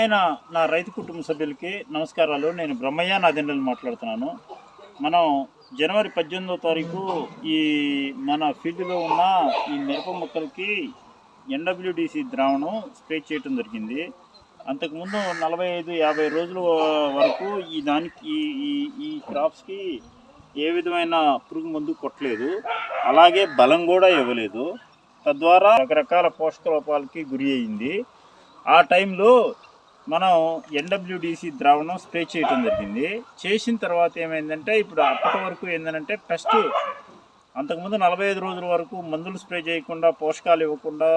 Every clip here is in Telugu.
ప్రియమైన నా రైతు కుటుంబ సభ్యులకి నమస్కారాలు. నేను బ్రహ్మయ్య నాదెండ్రలు మాట్లాడుతున్నాను. మనం జనవరి 18వ తారీఖు ఈ మన ఫీల్డ్లో ఉన్న ఈ మిరప మొక్కలకి NWDC ద్రావణం స్ప్రే చేయటం జరిగింది. అంతకుముందు 45-50 రోజుల వరకు ఈ క్రాప్స్కి ఏ విధమైన పురుగు మందు కొట్టలేదు, అలాగే బలం కూడా ఇవ్వలేదు. తద్వారా రకరకాల పోషక లోపాలకి గురి అయింది. ఆ టైంలో మనం NWDC ద్రావణం స్ప్రే చేయటం జరిగింది. చేసిన తర్వాత ఏమైందంటే, ఇప్పుడు అప్పటి వరకు ఏంటంటే పెస్ట్ అంతకుముందు 45 రోజుల వరకు మందులు స్ప్రే చేయకుండా పోషకాలు ఇవ్వకుండా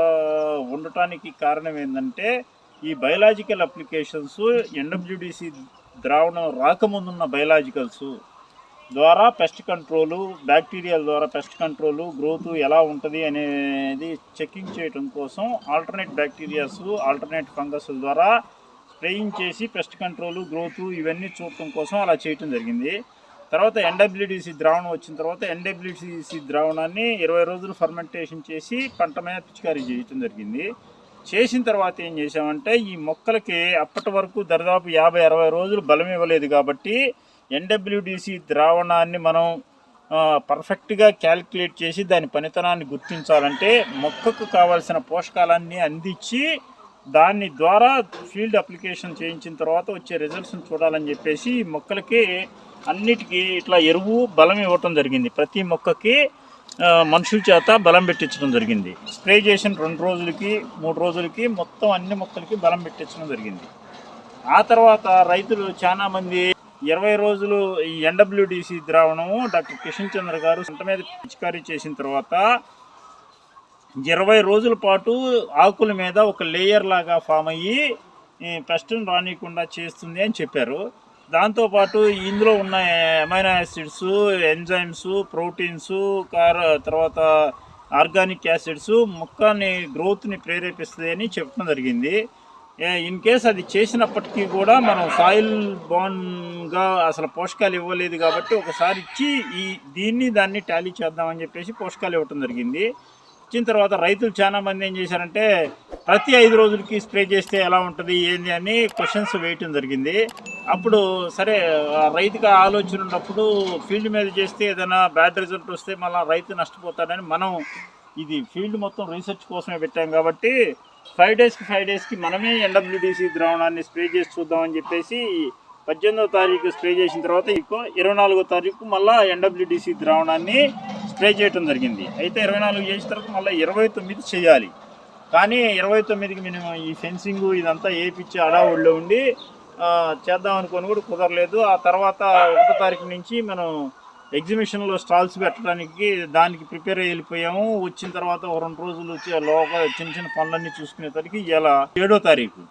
ఉండటానికి కారణం ఏంటంటే, ఈ బయలాజికల్ అప్లికేషన్స్ NWDC ద్రావణం రాకముందున్న బయలాజికల్స్ ద్వారా పెస్ట్ కంట్రోలు, బ్యాక్టీరియాల ద్వారా పెస్ట్ కంట్రోలు, గ్రోత్ ఎలా ఉంటుంది అనేది చెకింగ్ చేయడం కోసం ఆల్టర్నేట్ బ్యాక్టీరియాస్, ఆల్టర్నేట్ ఫంగస్ ద్వారా స్ప్రేయింగ్ చేసి పెస్ట్ కంట్రోలు, గ్రోత్ ఇవన్నీ చూడటం కోసం అలా చేయటం జరిగింది. తర్వాత NWDC ద్రావణం వచ్చిన తర్వాత NWDC ద్రావణాన్ని 20 రోజులు ఫర్మెంటేషన్ చేసి పంట మీద పిచికారీ చేయటం జరిగింది. చేసిన తర్వాత ఏం చేసామంటే, ఈ మొక్కలకి అప్పటి వరకు దాదాపు 50-60 రోజులు బలం ఇవ్వలేదు కాబట్టి NWDC ద్రావణాన్ని మనం పర్ఫెక్ట్గా క్యాలిక్యులేట్ చేసి దాని పనితనాన్ని గుర్తించాలంటే మొక్కకు కావాల్సిన పోషకాలన్నీ అందించి దాని ద్వారా ఫీల్డ్ అప్లికేషన్ చేయించిన తర్వాత వచ్చే రిజల్ట్స్ని చూడాలని చెప్పేసి మొక్కలకి అన్నిటికీ ఇట్లా ఎరువు బలం ఇవ్వటం జరిగింది. ప్రతి మొక్కకి మనుషుల చేత బలం పెట్టించడం జరిగింది. స్ప్రే చేసిన 2 రోజులకి 3 రోజులకి మొత్తం అన్ని మొక్కలకి బలం పెట్టించడం జరిగింది. ఆ తర్వాత రైతులు చాలామంది 20 రోజులు ఈ NWDC ద్రావణము డాక్టర్ కిషన్ చంద్ర గారు పంట మీద పిచికారీ చేసిన తర్వాత 20 రోజుల పాటు ఆకుల మీద ఒక లేయర్ లాగా ఫామ్ అయ్యి పెస్ట్ను రానియకుండా చేస్తుంది అని చెప్పారు. దాంతోపాటు ఇందులో ఉన్న అమైనో యాసిడ్స్, ఎంజైమ్స్, ప్రోటీన్స్, తర్వాత ఆర్గానిక్ యాసిడ్స్ మొక్కని గ్రోత్ని ప్రేరేపిస్తుంది అని చెప్పడం జరిగింది. ఇన్ కేస్ అది చేసినప్పటికీ కూడా మనం సాయిల్ బాండ్గా అసలు పోషకాలు ఇవ్వలేదు కాబట్టి ఒకసారి ఇచ్చి దాన్ని టాలీ చేద్దామని చెప్పేసి పోషకాలు ఇవ్వటం జరిగింది. ఇచ్చిన తర్వాత రైతులు చాలామంది ఏం చేశారంటే, ప్రతి 5 రోజులకి స్ప్రే చేస్తే ఎలా ఉంటుంది ఏంది అని క్వశ్చన్స్ వేయటం జరిగింది. అప్పుడు సరే, రైతుకి ఆలోచన ఉన్నప్పుడు ఫీల్డ్ మీద చేస్తే ఏదైనా బ్యాడ్ రిజల్ట్ వస్తే మళ్ళీ రైతు నష్టపోతాడని మనం ఇది ఫీల్డ్ మొత్తం రీసెర్చ్ కోసమే పెట్టాం కాబట్టి 5 డేస్కి మనమే NWDC ద్రావణాన్ని స్ప్రే చేసి చూద్దామని చెప్పేసి 18వ తారీఖు స్ప్రే చేసిన తర్వాత 24వ తారీఖు మళ్ళీ NWDC ద్రావణాన్ని స్ప్రే చేయడం జరిగింది. అయితే 24 చేసిన తర్వాత మళ్ళీ 29 చేయాలి. కానీ 29కి మేము ఈ ఫెన్సింగ్ ఇదంతా వేయించి అడావుడిలో ఉండి చేద్దాం అనుకొని కూడా కుదరలేదు. ఆ తర్వాత 1వ తారీఖు నుంచి మనం ఎగ్జిబిషన్లో స్టాల్స్ పెట్టడానికి దానికి ప్రిపేర్ అయ్యి వెళ్ళిపోయాము. వచ్చిన తర్వాత 2 రోజులు చిన్న చిన్న పనులన్నీ చూసుకునేసరికి ఇలా 7వ తారీఖు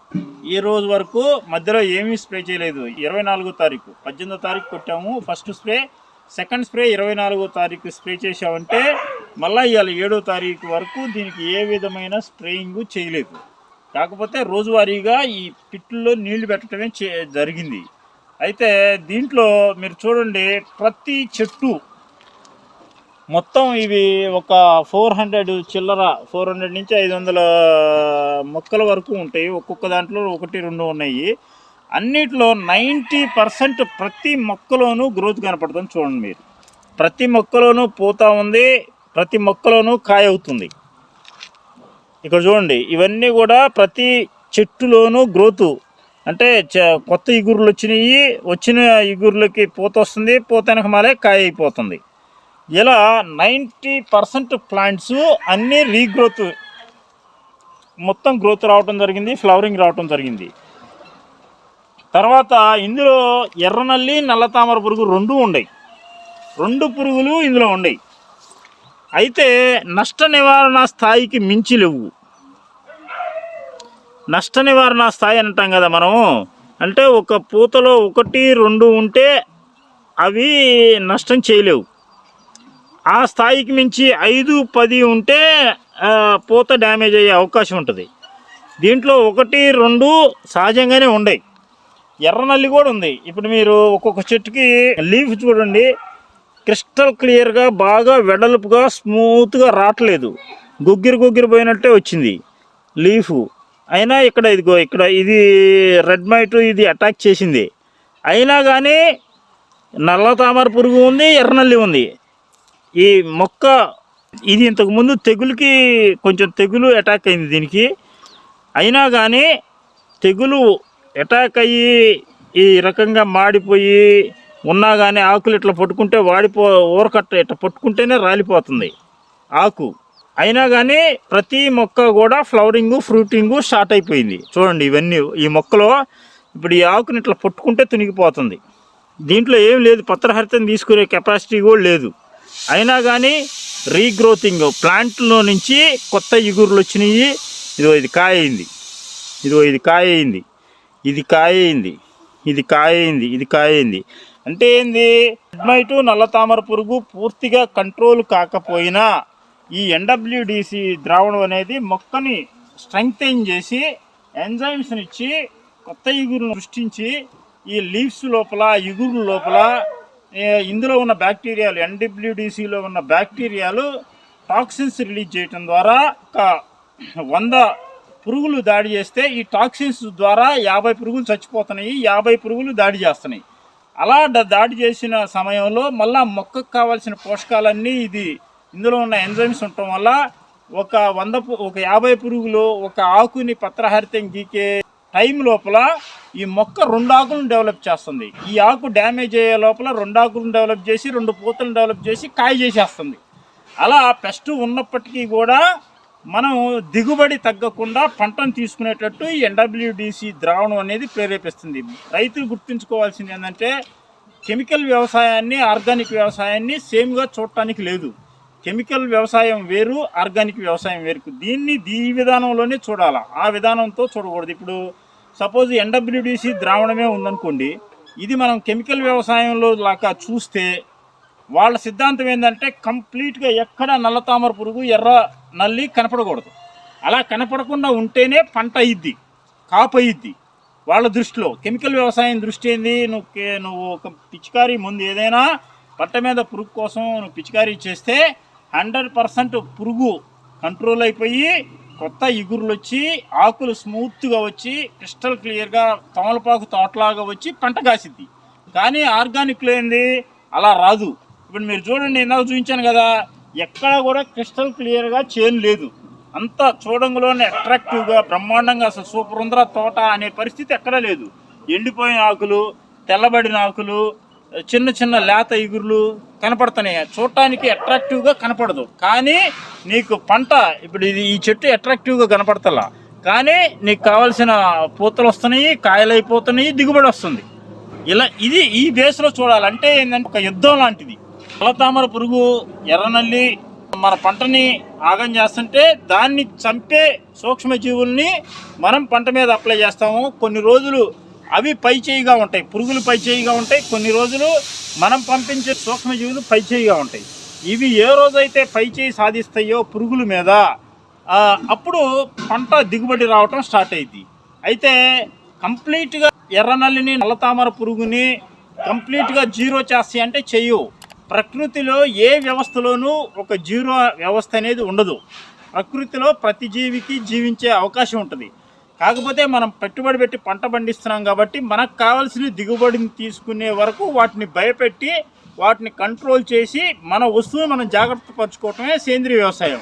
ఈ రోజు వరకు మధ్యలో ఏమీ స్ప్రే చేయలేదు. 24వ తారీఖు 18వ తారీఖు కొట్టాము ఫస్ట్ స్ప్రే. సెకండ్ స్ప్రే 24వ తారీఖు స్ప్రే చేసామంటే మళ్ళీ ఇవాళ 7వ తారీఖు వరకు దీనికి ఏ విధమైన స్ప్రేయింగ్ చేయలేదు. కాకపోతే రోజువారీగా ఈ పిట్లో నీళ్లు పెట్టడమే జరిగింది. అయితే దీంట్లో మీరు చూడండి, ప్రతి చెట్టు మొత్తం ఇవి ఒక 400 నుంచి 500 మొక్కల వరకు ఉంటాయి. ఒక్కొక్క దాంట్లో 1-2 ఉన్నాయి. అన్నిట్లో 90% ప్రతి మొక్కలోనూ గ్రోత్ కనపడుతుంది. చూడండి మీరు, ప్రతి మొక్కలోనూ పూత ఉంది, ప్రతి మొక్కలోనూ కాయ అవుతుంది. ఇక్కడ చూడండి, ఇవన్నీ కూడా ప్రతి చెట్టులోనూ గ్రోతు అంటే కొత్త ఇగుర్లు వచ్చినాయి. వచ్చిన ఇగుర్లకి పూత వస్తుంది, పూత వెనకమాలే కాయ అయిపోతుంది. ఇలా 90% ప్లాంట్స్ అన్నీ రీగ్రోత్, మొత్తం గ్రోత్ రావటం జరిగింది, ఫ్లవరింగ్ రావటం జరిగింది. తర్వాత ఇందులో ఎర్రనల్లి, నల్ల తామర పురుగు 2 ఉన్నాయి. 2 పురుగులు ఇందులో ఉన్నాయి. అయితే నష్ట నివారణ స్థాయికి మించి లేవు. నష్ట నివారణ స్థాయి అంటాం కదా మనం, అంటే ఒక పూతలో 1-2 ఉంటే అవి నష్టం చేయలేవు. ఆ స్థాయికి మించి 5-10 ఉంటే పూత డ్యామేజ్ అయ్యే అవకాశం ఉంటుంది. దీంట్లో 1-2 సహజంగానే ఉన్నాయి. ఎర్రనల్లి కూడా ఉంది. ఇప్పుడు మీరు ఒక్కొక్క చెట్టుకి లీఫ్ చూడండి, క్రిస్టల్ క్లియర్గా బాగా వెడల్పుగా స్మూత్గా రావట్లేదు, గుగ్గిరి పోయినట్టే వచ్చింది లీఫు. అయినా ఇక్కడ ఇదిగో ఇక్కడ ఇది రెడ్ మైట్ ఇది అటాక్ చేసింది. అయినా కానీ నల్ల తామర పురుగు ఉంది, ఎర్రనల్లి ఉంది. ఈ మొక్క ఇది ఇంతకుముందు తెగులుకి కొంచెం తెగులు అటాక్ అయింది దీనికి. అయినా కానీ తెగులు అటాక్ అయ్యి ఈ రకంగా మాడిపోయి ఉన్నా కానీ ఆకులు ఇట్లా పట్టుకుంటే ఊరకట్ట ఇట్లా పట్టుకుంటేనే రాలిపోతుంది ఆకు. అయినా కానీ ప్రతి మొక్క కూడా ఫ్లవరింగు ఫ్రూటింగు స్టార్ట్ అయిపోయింది. చూడండి ఇవన్నీ ఈ మొక్కలో ఇప్పుడు ఈ ఆకుని ఇట్లా పట్టుకుంటే తునిగిపోతుంది. దీంట్లో ఏం లేదు, పత్రహరితం తీసుకునే కెపాసిటీ కూడా లేదు. అయినా కానీ రీగ్రోతింగ్ ప్లాంట్లో నుంచి కొత్త ఇగురులు వచ్చినాయి. ఇదిగో ఇది కాయ అయింది, ఇదిగో ఇది కాయ అయింది, ఇది కాయ అయింది, ఇది కాయ అయింది, ఇది కాయ అయింది. అంటే ఏంది, రెడ్ మైట్ నల్ల తామర పురుగు పూర్తిగా కంట్రోల్ కాకపోయినా ఈ ఎన్డబ్ల్యూడిసి ద్రావణం అనేది మొక్కని స్ట్రెంగ్తెన్ చేసి ఎంజైమ్స్ని ఇచ్చి కొత్త ఇగురులను సృష్టించి ఈ లీవ్స్ లోపల ఇగురు లోపల ఇందులో ఉన్న బ్యాక్టీరియాలు ఎన్డబ్ల్యూడిసిలో ఉన్న బ్యాక్టీరియాలు టాక్సిన్స్ రిలీజ్ చేయటం ద్వారా ఒక 100 పురుగులు దాడి చేస్తే ఈ టాక్సిన్స్ ద్వారా 50 పురుగులు చచ్చిపోతున్నాయి, 50 పురుగులు దాడి చేస్తున్నాయి. అలా దాడి చేసిన సమయంలో మళ్ళా మొక్కకు కావాల్సిన పోషకాలన్నీ ఇది ఇందులో ఉన్న ఎంజైమ్స్ ఉండటం వల్ల ఒక 50 పురుగులు ఒక ఆకుని పత్రహరితం గీకే టైం లోపల ఈ మొక్క 2 ఆకులను డెవలప్ చేస్తుంది. ఈ ఆకు డ్యామేజ్ అయ్యే లోపల 2 ఆకులను డెవలప్ చేసి 2 పూతలను డెవలప్ చేసి కాయ చేసేస్తుంది. అలా పెస్ట్ ఉన్నప్పటికీ కూడా మనం దిగుబడి తగ్గకుండా పంటను తీసుకునేటట్టు ఈ ఎన్డబ్ల్యూడిసి ద్రావణం అనేది ప్రేరేపిస్తుంది. రైతులు గుర్తుంచుకోవాల్సింది ఏంటంటే కెమికల్ వ్యవసాయాన్ని ఆర్గానిక్ వ్యవసాయాన్ని సేమ్గా చూడటానికి లేదు. కెమికల్ వ్యవసాయం వేరు, ఆర్గానిక్ వ్యవసాయం వేరు. దీన్ని ఈ విధానంలోనే చూడాలి, ఆ విధానంతో చూడకూడదు. ఇప్పుడు సపోజ్ ఎన్డబ్ల్యూడిసి ద్రావణమే ఉందనుకోండి, ఇది మనం కెమికల్ వ్యవసాయంలో లాగా చూస్తే వాళ్ళ సిద్ధాంతం ఏంటంటే కంప్లీట్గా ఎక్కడ నల్ల తామర పురుగు ఎర్ర నల్లి కనపడకూడదు. అలా కనపడకుండా ఉంటేనే పంట అయ్యిద్ది, కాపు అయ్యిద్ది. వాళ్ళ దృష్టిలో కెమికల్ వ్యవసాయం దృష్టి ఏంది, నువ్వు ఒక పిచికారీ ముందు ఏదైనా పంట మీద పురుగు కోసం నువ్వు పిచికారీ చేస్తే 100% పురుగు కంట్రోల్ అయిపోయి కొత్త ఇగురులు వచ్చి ఆకులు స్మూత్గా వచ్చి క్రిస్టల్ క్లియర్గా తమలపాకు తోటలాగా వచ్చి పంట కాసిద్ది. కానీ ఆర్గానిక్లో ఏంది, అలా రాదు. ఇప్పుడు మీరు చూడండి, ఇందాక చూపించాను కదా, ఎక్కడ కూడా క్రిస్టల్ క్లియర్గా చేను లేదు. అంతా చూడంలోనే అట్రాక్టివ్గా బ్రహ్మాండంగా అసలు సూపర్ ఉందరా తోట అనే పరిస్థితి ఎక్కడా లేదు. ఎండిపోయిన ఆకులు, తెల్లబడిన ఆకులు, చిన్న చిన్న లేత ఇగురులు కనపడుతున్నాయి. చూడటానికి అట్రాక్టివ్గా కనపడదు, కానీ నీకు పంట ఇప్పుడు ఈ చెట్టు అట్రాక్టివ్గా కనపడతలా, కానీ నీకు కావాల్సిన పూతలు వస్తున్నాయి, కాయలు అయిపోతున్నాయి, దిగుబడి వస్తుంది. ఇలా ఇది ఈ బేస్లో చూడాలంటే ఏంటంటే ఒక యుద్ధం లాంటిది. నల్ల తామర పురుగు ఎర్రనల్లి మన పంటని ఆగం చేస్తుంటే దాన్ని చంపే సూక్ష్మజీవుల్ని మనం పంట మీద అప్లై చేస్తాము. కొన్ని రోజులు అవి పై చేయిగా ఉంటాయి, పురుగులు పై చేయిగా ఉంటాయి. కొన్ని రోజులు మనం పంపించే సూక్ష్మజీవులు పై చేయిగా ఉంటాయి. ఇవి ఏ రోజైతే పై చేయి సాధిస్తాయో పురుగుల మీద, అప్పుడు పంట దిగుబడి రావటం స్టార్ట్ అయింది. అయితే కంప్లీట్గా ఎర్రనల్లిని నల్ల తామర పురుగుని కంప్లీట్గా జీరో చేస్తాయి అంటే చెయ్యవు. ప్రకృతిలో ఏ వ్యవస్థలోనూ ఒక జీరో వ్యవస్థ అనేది ఉండదు. ప్రకృతిలో ప్రతి జీవికి జీవించే అవకాశం ఉంటుంది. కాకపోతే మనం పెట్టుబడి పెట్టి పంట పండిస్తున్నాం కాబట్టి మనకు కావాల్సిన దిగుబడిని తీసుకునే వరకు వాటిని భయపెట్టి వాటిని కంట్రోల్ చేసి మన వస్తువుని మనం జాగ్రత్త పరచుకోవటమే సేంద్రీయ వ్యవసాయం.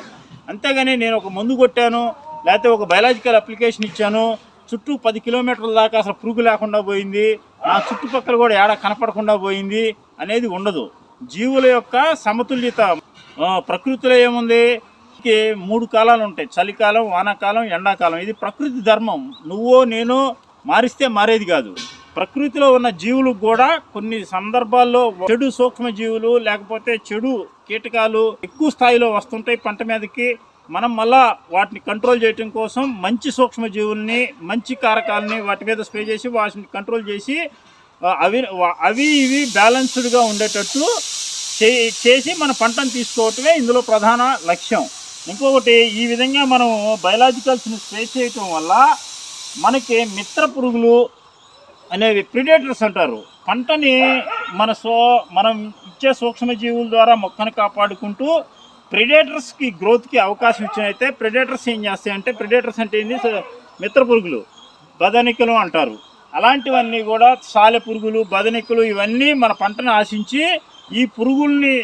అంతేగాని నేను ఒక మందు కొట్టాను, లేకపోతే ఒక బయలాజికల్ అప్లికేషన్ ఇచ్చాను, చుట్టూ 10 కిలోమీటర్ల దాకా అసలు పురుగు లేకుండా పోయింది, నా చుట్టుపక్కల కూడా ఏడా కనపడకుండా పోయింది అనేది ఉండదు. జీవుల యొక్క సమతుల్యత ప్రకృతిలో ఏముంది, 3 కాలాలు ఉంటాయి: చలికాలం, వానాకాలం, ఎండాకాలం. ఇది ప్రకృతి ధర్మం. నువ్వో నేను మారిస్తే మారేది కాదు. ప్రకృతిలో ఉన్న జీవులకు కూడా కొన్ని సందర్భాల్లో చెడు సూక్ష్మజీవులు లేకపోతే చెడు కీటకాలు ఎక్కువ స్థాయిలో వస్తుంటాయి పంట మీదకి. మనం మళ్ళా వాటిని కంట్రోల్ చేయడం కోసం మంచి సూక్ష్మజీవుల్ని, మంచి కారకాలని వాటి మీద స్ప్రే చేసి వాటిని కంట్రోల్ చేసి అవి ఇవి బ్యాలెన్స్డ్గా ఉండేటట్టు చేసి మన పంటను తీసుకోవటమే ఇందులో ప్రధాన లక్ష్యం. ఇంకొకటి, ఈ విధంగా మనం బయలాజికల్స్ని స్ప్రే చేయటం వల్ల మనకి మిత్ర పురుగులు అనేవి ప్రిడేటర్స్ అంటారు. పంటని మనం ఇచ్చే సూక్ష్మజీవుల ద్వారా మొక్కను కాపాడుకుంటూ ప్రిడేటర్స్కి గ్రోత్కి అవకాశం ఇచ్చినైతే ప్రిడేటర్స్ ఏం చేస్తాయంటే, ప్రిడేటర్స్ అంటే ఏంది, మిత్ర పురుగులు, బదనికలు అంటారు. అలాంటివన్నీ కూడా సాలె పురుగులు, బదనికలు ఇవన్నీ మన పంటను ఆశించి ఈ పురుగుల్ని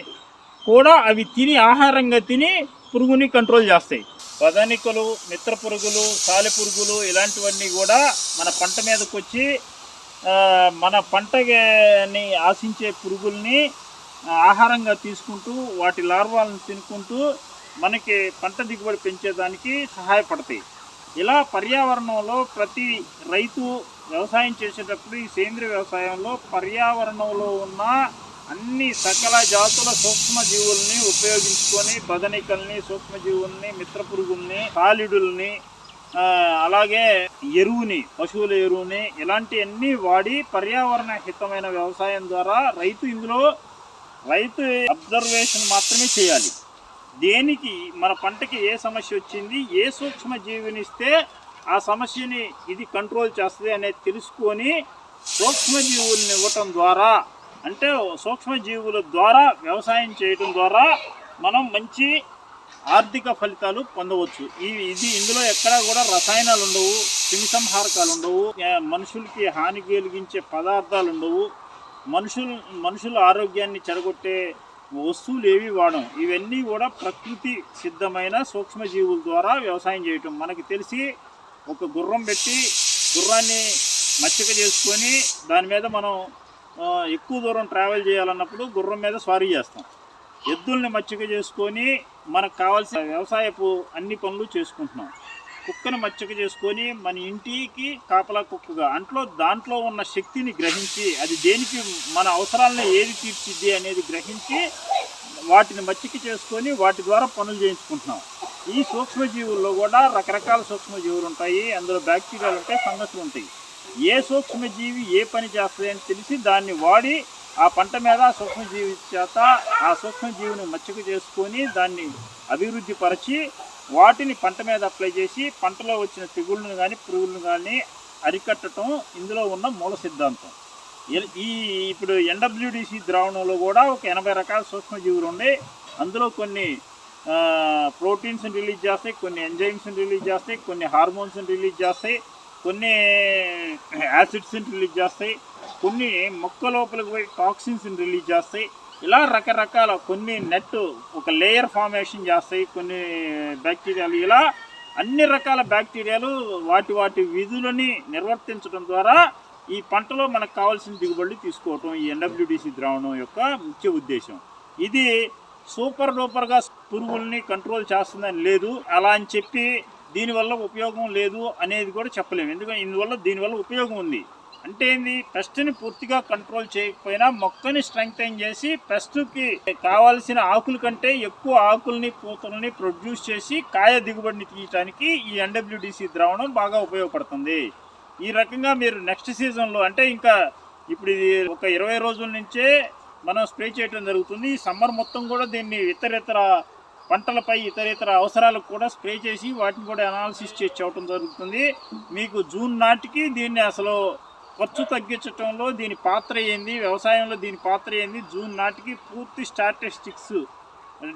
కూడా అవి తిని ఆహారంగా తిని పురుగుని కంట్రోల్ చేస్తాయి. బదనికలు, మిత్ర పురుగులు, సాలె పురుగులు ఇలాంటివన్నీ కూడా మన పంట మీదకి వచ్చి మన పంటని ఆశించే పురుగుల్ని ఆహారంగా తీసుకుంటూ వాటి లార్వాలను తినుకుంటూ మనకి పంట దిగుబడి పెంచేదానికి సహాయపడతాయి. ఇలా పర్యావరణంలో ప్రతి రైతు వ్యవసాయం చేసేటప్పుడు ఈ సేంద్రియ వ్యవసాయంలో పర్యావరణంలో ఉన్న అన్ని సకల జాతుల సూక్ష్మజీవుల్ని ఉపయోగించుకొని బదనికల్ని, సూక్ష్మజీవుల్ని, మిత్ర పురుగుల్ని, సాలిడుల్ని, అలాగే ఎరువుని, పశువుల ఎరువుని ఇలాంటివన్నీ వాడి పర్యావరణ హితమైన వ్యవసాయం ద్వారా రైతు అబ్జర్వేషన్ మాత్రమే చేయాలి. దేనికి మన పంటకి ఏ సమస్య వచ్చింది, ఏ సూక్ష్మజీవినిస్తే ఆ సమస్యని ఇది కంట్రోల్ చేస్తుంది అనేది తెలుసుకొని సూక్ష్మజీవుల్ని ఇవ్వటం ద్వారా, అంటే సూక్ష్మజీవుల ద్వారా వ్యవసాయం చేయడం ద్వారా మనం మంచి ఆర్థిక ఫలితాలు పొందవచ్చు. ఇందులో ఎక్కడా కూడా రసాయనాలు ఉండవు, క్రిమిసంహారకాలు ఉండవు, మనుషులకి హాని కలిగించే పదార్థాలు ఉండవు, మనుషుల ఆరోగ్యాన్ని చెడగొట్టే వస్తువులు ఏవి వాడం. ఇవన్నీ కూడా ప్రకృతి సిద్ధమైన సూక్ష్మజీవుల ద్వారా వ్యవసాయం చేయటం. మనకి తెలిసి ఒక గుర్రం పెట్టి గుర్రాన్ని మచ్చిక చేసుకొని దాని మీద మనం ఎక్కువ దూరం ట్రావెల్ చేయాలన్నప్పుడు గుర్రం మీద స్వారీ చేస్తాం. ఎద్దుల్ని మచ్చిక చేసుకొని మనకు కావాల్సిన వ్యవసాయపు అన్ని పనులు చేసుకుంటున్నాం. కుక్కను మచ్చిక చేసుకొని మన ఇంటికి కాపలా కుక్కగా దాంట్లో ఉన్న శక్తిని గ్రహించి అది దేనికి మన అవసరాలను ఏది తీర్చిద్ది అనేది గ్రహించి వాటిని మచ్చిక చేసుకొని వాటి ద్వారా పనులు చేయించుకుంటున్నాం. ఈ సూక్ష్మజీవుల్లో కూడా రకరకాల సూక్ష్మజీవులు ఉంటాయి. అందులో బ్యాక్టీరియాలు ఉంటాయి, ఫంగస్లు ఉంటాయి. ఏ సూక్ష్మజీవి ఏ పని చేస్తుంది అని తెలిసి దాన్ని వాడి ఆ పంట మీద ఆ సూక్ష్మజీవి చేత ఆ సూక్ష్మజీవిని మచ్చిక చేసుకొని దాన్ని అభివృద్ధి పరిచి వాటిని పంట మీద అప్లై చేసి పంటలో వచ్చిన తెగుళ్ళను కానీ పురుగులను కానీ అరికట్టడం ఇందులో ఉన్న మూల సిద్ధాంతం. ఇప్పుడు NWDC ద్రావణంలో కూడా ఒక 80 రకాల సూక్ష్మజీవులు ఉన్నాయి. అందులో కొన్ని ప్రోటీన్స్ని రిలీజ్ చేస్తాయి, కొన్ని ఎంజైమ్స్ని రిలీజ్ చేస్తాయి, కొన్ని హార్మోన్స్ని రిలీజ్ చేస్తాయి, కొన్ని యాసిడ్స్ని రిలీజ్ చేస్తాయి, కొన్ని మొక్క లోపలికి పోయి టాక్సిన్స్ని రిలీజ్ చేస్తాయి. ఇలా రకరకాల కొన్ని ఒక లేయర్ ఫార్మేషన్ చేస్తాయి కొన్ని బ్యాక్టీరియాలు. ఇలా అన్ని రకాల బ్యాక్టీరియాలు వాటి విధులని నిర్వర్తించడం ద్వారా ఈ పంటలో మనకు కావాల్సిన దిగుబడులు తీసుకోవటం ఈ NWDC ద్రావణం యొక్క ముఖ్య ఉద్దేశం. ఇది సూపర్ డూపర్గా పురుగుల్ని కంట్రోల్ చేస్తుందని లేదు, అలా అని చెప్పి దీనివల్ల ఉపయోగం లేదు అనేది కూడా చెప్పలేము. ఎందుకంటే దీనివల్ల ఉపయోగం ఉంది. అంటే ఏంది, పెస్ట్ని పూర్తిగా కంట్రోల్ చేయకపోయినా మొక్కని స్ట్రెంగ్తైన్ చేసి పెస్ట్కి కావాల్సిన ఆకుల కంటే ఎక్కువ ఆకుల్ని, పూతల్ని ప్రొడ్యూస్ చేసి కాయ దిగుబడిని తీయడానికి ఈ NWDC ద్రావణం బాగా ఉపయోగపడుతుంది. ఈ రకంగా మీరు నెక్స్ట్ సీజన్లో, అంటే ఇంకా ఇప్పుడు ఇది ఒక 20 రోజుల నుంచే మనం స్ప్రే చేయడం జరుగుతుంది. ఈ సమ్మర్ మొత్తం కూడా దీన్ని ఇతర పంటలపై ఇతర అవసరాలకు కూడా స్ప్రే చేసి వాటిని కూడా అనాలిసిస్ చేసి చేయడం జరుగుతుంది. మీకు జూన్ నాటికి దీన్ని అసలు ఖర్చు తగ్గించడంలో దీని పాత్ర ఏంది, వ్యవసాయంలో దీని పాత్ర ఏంది, జూన్ నాటికి పూర్తి స్టాటిస్టిక్స్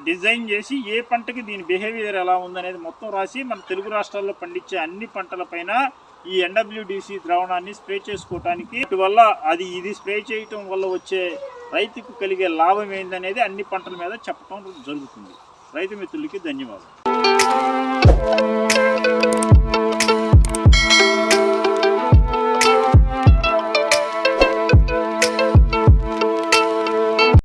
డిజైన్ చేసి ఏ పంటకి దీని బిహేవియర్ ఎలా ఉందనేది మొత్తం రాసి మన తెలుగు రాష్ట్రాల్లో పండించే అన్ని పంటలపైన ఈ NWDC ద్రావణాన్ని స్ప్రే చేసుకోవటానికి, వల్ల ఇది స్ప్రే చేయటం వల్ల వచ్చే రైతుకు కలిగే లాభం ఏందనేది అన్ని పంటల మీద చెప్పడం జరుగుతుంది. రైతు మిత్రులకి ధన్యవాదాలు.